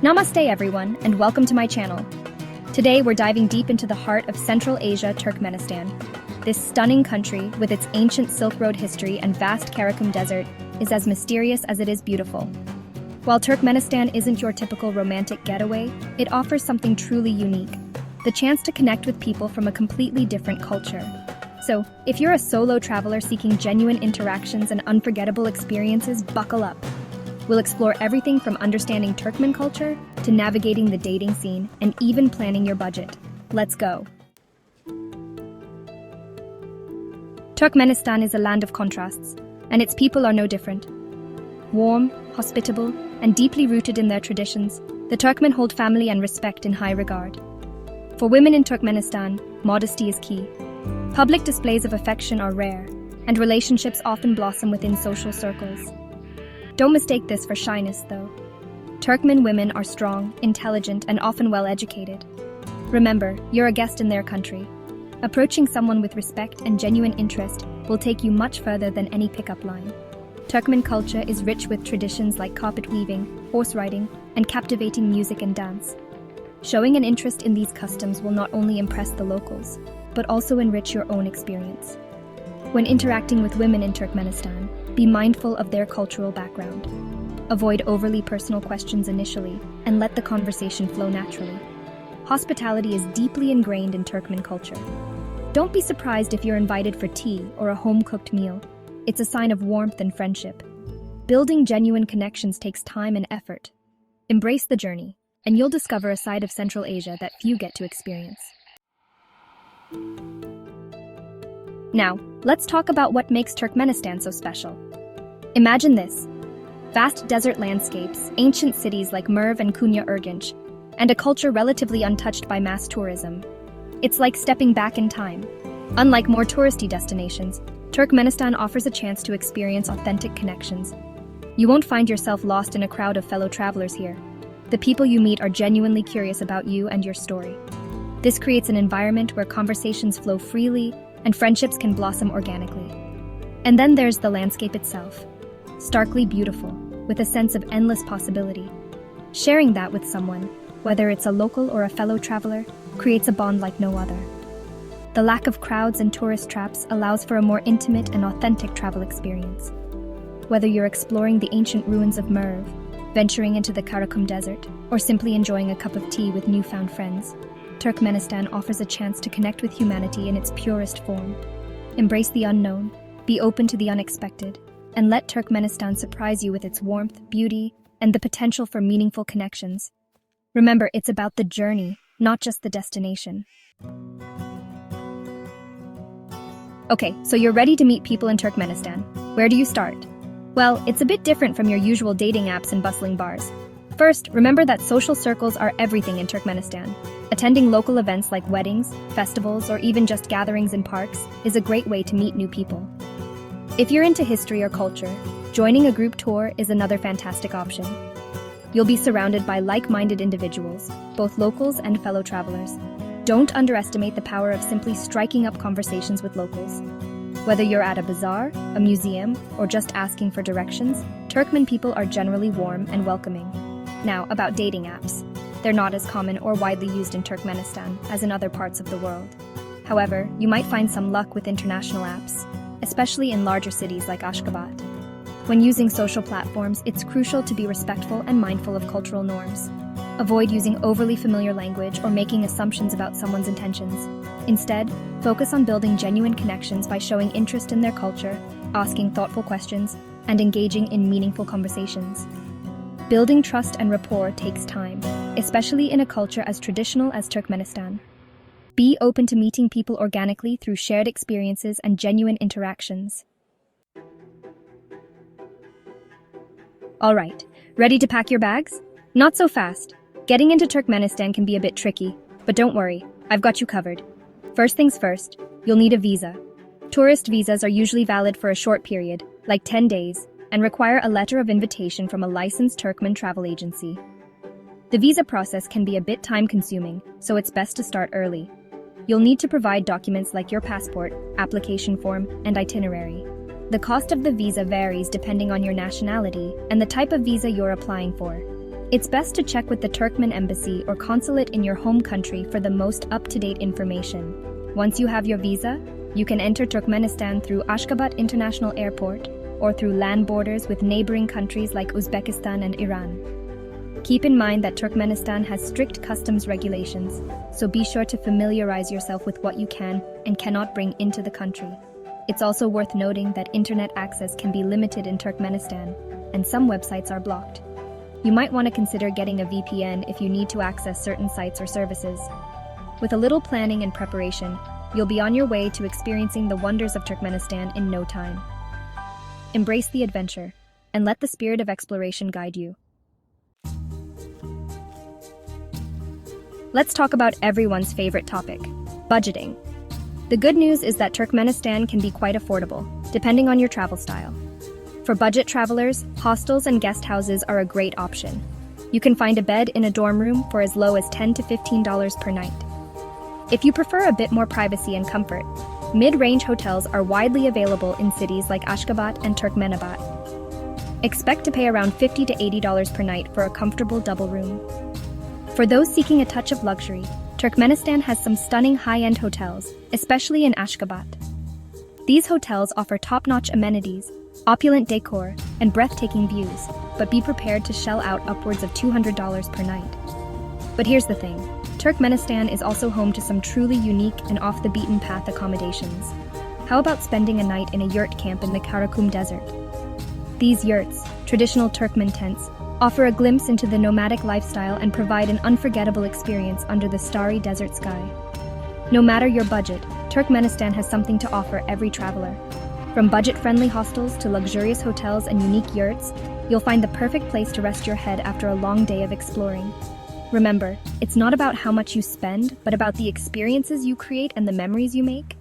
Namaste everyone, and welcome to my channel. Today we're diving deep into the heart of Central Asia, Turkmenistan. This stunning country, with its ancient Silk Road history and vast Karakum Desert, is as mysterious as it is beautiful. While Turkmenistan isn't your typical romantic getaway, it offers something truly unique, the chance to connect with people from a completely different culture. So, if you're a solo traveler seeking genuine interactions and unforgettable experiences, buckle up. We'll explore everything from understanding Turkmen culture to navigating the dating scene and even planning your budget. Let's go. Turkmenistan is a land of contrasts, and its people are no different. Warm, hospitable, and deeply rooted in their traditions, the Turkmen hold family and respect in high regard. For women in Turkmenistan, modesty is key. Public displays of affection are rare, and relationships often blossom within social circles. Don't mistake this for shyness, though. Turkmen women are strong, intelligent, and often well-educated. Remember, you're a guest in their country. Approaching someone with respect and genuine interest will take you much further than any pickup line. Turkmen culture is rich with traditions like carpet weaving, horse riding, and captivating music and dance. Showing an interest in these customs will not only impress the locals, but also enrich your own experience. When interacting with women in Turkmenistan, be mindful of their cultural background. Avoid overly personal questions initially, and let the conversation flow naturally. Hospitality is deeply ingrained in Turkmen culture. Don't be surprised if you're invited for tea or a home-cooked meal. It's a sign of warmth and friendship. Building genuine connections takes time and effort. Embrace the journey, and you'll discover a side of Central Asia that few get to experience. Now, let's talk about what makes Turkmenistan so special. Imagine this: vast desert landscapes, ancient cities like Merv and Konya Urgench, and a culture relatively untouched by mass tourism. It's like stepping back in time. Unlike more touristy destinations, Turkmenistan offers a chance to experience authentic connections. You won't find yourself lost in a crowd of fellow travelers here. The people you meet are genuinely curious about you and your story. This creates an environment where conversations flow freely and friendships can blossom organically. And then there's the landscape itself. Starkly beautiful, with a sense of endless possibility. Sharing that with someone, whether it's a local or a fellow traveler, creates a bond like no other. The lack of crowds and tourist traps allows for a more intimate and authentic travel experience. Whether you're exploring the ancient ruins of Merv, venturing into the Karakum Desert, or simply enjoying a cup of tea with newfound friends, Turkmenistan offers a chance to connect with humanity in its purest form. Embrace the unknown, be open to the unexpected, and let Turkmenistan surprise you with its warmth, beauty, and the potential for meaningful connections. Remember, it's about the journey, not just the destination. Okay, so you're ready to meet people in Turkmenistan. Where do you start? Well, it's a bit different from your usual dating apps and bustling bars. First, remember that social circles are everything in Turkmenistan. Attending local events like weddings, festivals, or even just gatherings in parks is a great way to meet new people. If you're into history or culture, joining a group tour is another fantastic option. You'll be surrounded by like-minded individuals, both locals and fellow travelers. Don't underestimate the power of simply striking up conversations with locals. Whether you're at a bazaar, a museum, or just asking for directions, Turkmen people are generally warm and welcoming. Now, about dating apps. They're not as common or widely used in Turkmenistan as in other parts of the world. However, you might find some luck with international apps, especially in larger cities like Ashgabat. When using social platforms, it's crucial to be respectful and mindful of cultural norms. Avoid using overly familiar language or making assumptions about someone's intentions. Instead, focus on building genuine connections by showing interest in their culture, asking thoughtful questions, and engaging in meaningful conversations. Building trust and rapport takes time, especially in a culture as traditional as Turkmenistan. Be open to meeting people organically through shared experiences and genuine interactions. All right, ready to pack your bags? Not so fast. Getting into Turkmenistan can be a bit tricky, but don't worry, I've got you covered. First things first, you'll need a visa. Tourist visas are usually valid for a short period, like 10 days, and require a letter of invitation from a licensed Turkmen travel agency. The visa process can be a bit time-consuming, so it's best to start early. You'll need to provide documents like your passport, application form, and itinerary. The cost of the visa varies depending on your nationality and the type of visa you're applying for. It's best to check with the Turkmen embassy or consulate in your home country for the most up-to-date information. Once you have your visa, you can enter Turkmenistan through Ashgabat International Airport or through land borders with neighboring countries like Uzbekistan and Iran. Keep in mind that Turkmenistan has strict customs regulations, so be sure to familiarize yourself with what you can and cannot bring into the country. It's also worth noting that internet access can be limited in Turkmenistan, and some websites are blocked. You might want to consider getting a VPN if you need to access certain sites or services. With a little planning and preparation, you'll be on your way to experiencing the wonders of Turkmenistan in no time. Embrace the adventure, and let the spirit of exploration guide you. Let's talk about everyone's favorite topic, budgeting. The good news is that Turkmenistan can be quite affordable, depending on your travel style. For budget travelers, hostels and guest houses are a great option. You can find a bed in a dorm room for as low as $10 to $15 per night. If you prefer a bit more privacy and comfort, mid-range hotels are widely available in cities like Ashgabat and Turkmenabat. Expect to pay around $50 to $80 per night for a comfortable double room. For those seeking a touch of luxury, Turkmenistan has some stunning high-end hotels, especially in Ashgabat. These hotels offer top-notch amenities, opulent decor, and breathtaking views, but be prepared to shell out upwards of $200 per night. But here's the thing, Turkmenistan is also home to some truly unique and off-the-beaten-path accommodations. How about spending a night in a yurt camp in the Karakum Desert? These yurts, traditional Turkmen tents, offer a glimpse into the nomadic lifestyle and provide an unforgettable experience under the starry desert sky. No matter your budget, Turkmenistan has something to offer every traveler. From budget-friendly hostels to luxurious hotels and unique yurts, you'll find the perfect place to rest your head after a long day of exploring. Remember, it's not about how much you spend, but about the experiences you create and the memories you make.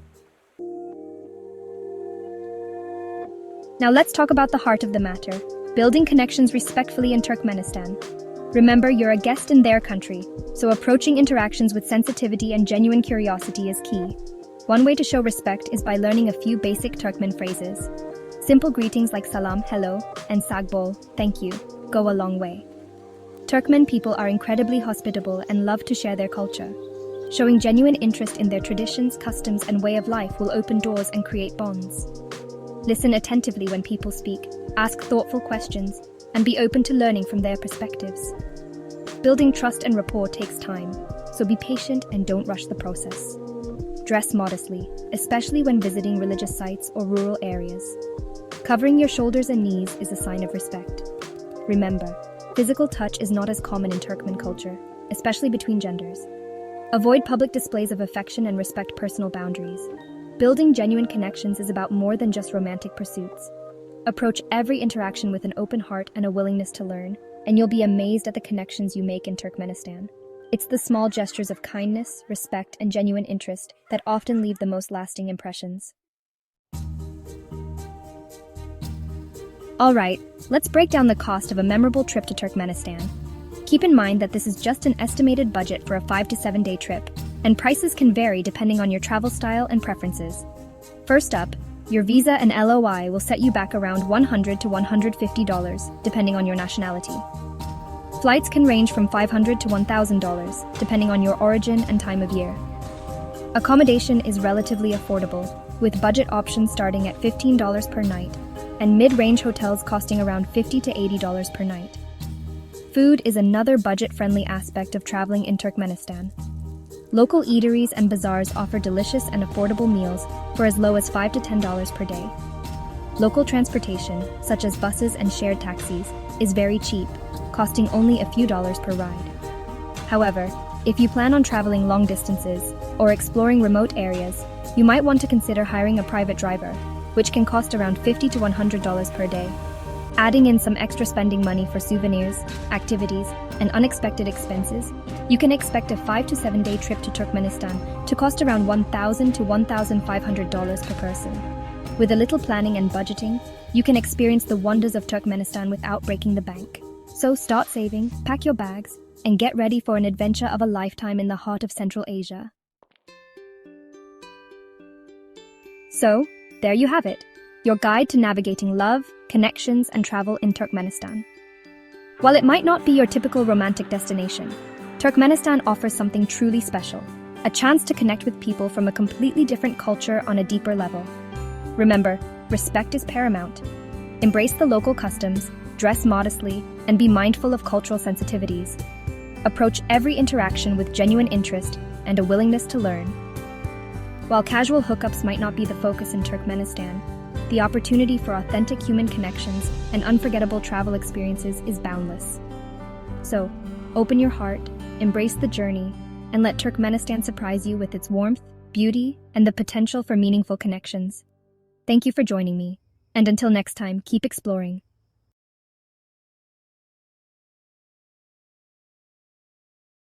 Now let's talk about the heart of the matter, building connections respectfully in Turkmenistan. Remember, you're a guest in their country, so approaching interactions with sensitivity and genuine curiosity is key. One way to show respect is by learning a few basic Turkmen phrases. Simple greetings like salam, hello, and sagbol, thank you, go a long way. Turkmen people are incredibly hospitable and love to share their culture. Showing genuine interest in their traditions, customs, and way of life will open doors and create bonds. Listen attentively when people speak, ask thoughtful questions, and be open to learning from their perspectives. Building trust and rapport takes time, so be patient and don't rush the process. Dress modestly, especially when visiting religious sites or rural areas. Covering your shoulders and knees is a sign of respect. Remember, physical touch is not as common in Turkmen culture, especially between genders. Avoid public displays of affection and respect personal boundaries. Building genuine connections is about more than just romantic pursuits. Approach every interaction with an open heart and a willingness to learn, and you'll be amazed at the connections you make in Turkmenistan. It's the small gestures of kindness, respect, and genuine interest that often leave the most lasting impressions. All right, let's break down the cost of a memorable trip to Turkmenistan. Keep in mind that this is just an estimated budget for a 5 to 7 day trip, and prices can vary depending on your travel style and preferences. First up, your visa and LOI will set you back around $100 to $150, depending on your nationality. Flights can range from $500 to $1,000, depending on your origin and time of year. Accommodation is relatively affordable, with budget options starting at $15 per night, and mid-range hotels costing around $50 to $80 per night. Food is another budget-friendly aspect of traveling in Turkmenistan. Local eateries and bazaars offer delicious and affordable meals for as low as $5 to $10 per day. Local transportation, such as buses and shared taxis, is very cheap, costing only a few dollars per ride. However, if you plan on traveling long distances or exploring remote areas, you might want to consider hiring a private driver, which can cost around $50 to $100 per day. Adding in some extra spending money for souvenirs, activities, and unexpected expenses, you can expect a 5 to 7 day trip to Turkmenistan to cost around $1,000 to $1,500 per person. With a little planning and budgeting, you can experience the wonders of Turkmenistan without breaking the bank. So start saving, pack your bags, and get ready for an adventure of a lifetime in the heart of Central Asia. So, there you have it, your guide to navigating love, connections, and travel in Turkmenistan. While it might not be your typical romantic destination, Turkmenistan offers something truly special, a chance to connect with people from a completely different culture on a deeper level. Remember, respect is paramount. Embrace the local customs, dress modestly, and be mindful of cultural sensitivities. Approach every interaction with genuine interest and a willingness to learn. While casual hookups might not be the focus in Turkmenistan, the opportunity for authentic human connections and unforgettable travel experiences is boundless. So, open your heart, embrace the journey, and let Turkmenistan surprise you with its warmth, beauty, and the potential for meaningful connections. Thank you for joining me, and until next time, keep exploring.